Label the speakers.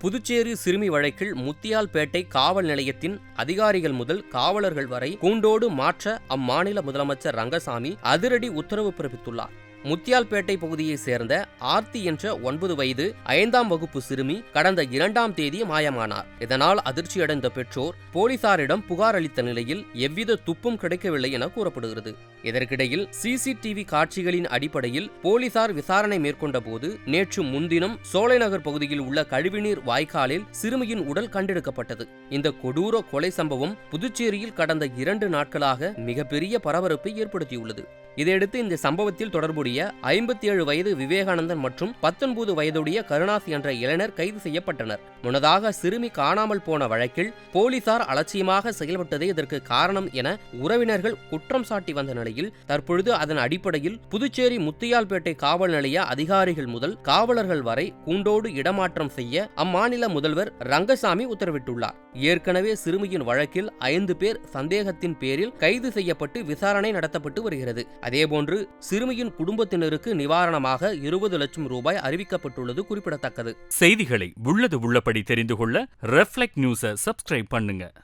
Speaker 1: புதுச்சேரி சிறுமி வழக்கில் முத்தியால்பேட்டை காவல் நிலையத்தின் அதிகாரிகள் முதல் காவலர்கள் வரை கூண்டோடு மாற்ற அம்மாநில முதலமைச்சர் ரங்கசாமி அதிரடி உத்தரவு பிறப்பித்துள்ளார். முத்தியால்பேட்டை பகுதியைச் சேர்ந்த ஆர்த்தி என்ற 9 வயது 5ஆம் வகுப்பு சிறுமி கடந்த 2ஆம் தேதி மாயமானார். இதனால் அதிர்ச்சியடைந்த பெற்றோர் போலீசாரிடம் புகார் அளித்த நிலையில் எவ்வித துப்பும் கிடைக்கவில்லை என கூறப்படுகிறது. இதற்கிடையில் சிசிடிவி காட்சிகளின் அடிப்படையில் போலீசார் விசாரணை மேற்கொண்ட போது நேற்று முன்தினம் சோலைநகர் பகுதியில் உள்ள கழிவுநீர் வாய்க்காலில் சிறுமியின் உடல் கண்டெடுக்கப்பட்டது. இந்த கொடூர கொலை சம்பவம் புதுச்சேரியில் கடந்த 2 நாட்களாக மிகப்பெரிய பரபரப்பை ஏற்படுத்தியுள்ளது. இதையடுத்து இந்த சம்பவத்தில் தொடர்புடைய 57 வயது விவேகானந்தன் மற்றும் 19 வயதுடைய கருணாஸ் என்ற இளைஞர் கைது செய்யப்பட்டனர். முன்னதாக சிறுமி காணாமல் போன வழக்கில் போலீசார் அலட்சியமாக செயல்பட்டதே இதற்கு காரணம் என உறவினர்கள் குற்றம் சாட்டி வந்த நிலையில் தற்பொழுது அதன் அடிப்படையில் புதுச்சேரி முத்தியால்பேட்டை காவல் நிலைய அதிகாரிகள் முதல் காவலர்கள் வரை கூண்டோடு இடமாற்றம் செய்ய அம்மாநில முதல்வர் ரங்கசாமி உத்தரவிட்டுள்ளார். ஏற்கனவே சிறுமியின் வழக்கில் 5 பேர் சந்தேகத்தின் பேரில் கைது செய்யப்பட்டு விசாரணை நடத்தப்பட்டு வருகிறது. அதேபோன்று சிறுமியின் குடும்பத்தினருக்கு நிவாரணமாக 20 லட்சம் ரூபாய் அறிவிக்கப்பட்டுள்ளது குறிப்பிடத்தக்கது.
Speaker 2: செய்திகளை உள்ளது உள்ளபடி தெரிந்து கொள்ள ரெஃப்ளெக்ட் நியூஸை சப்ஸ்கிரைப் பண்ணுங்க.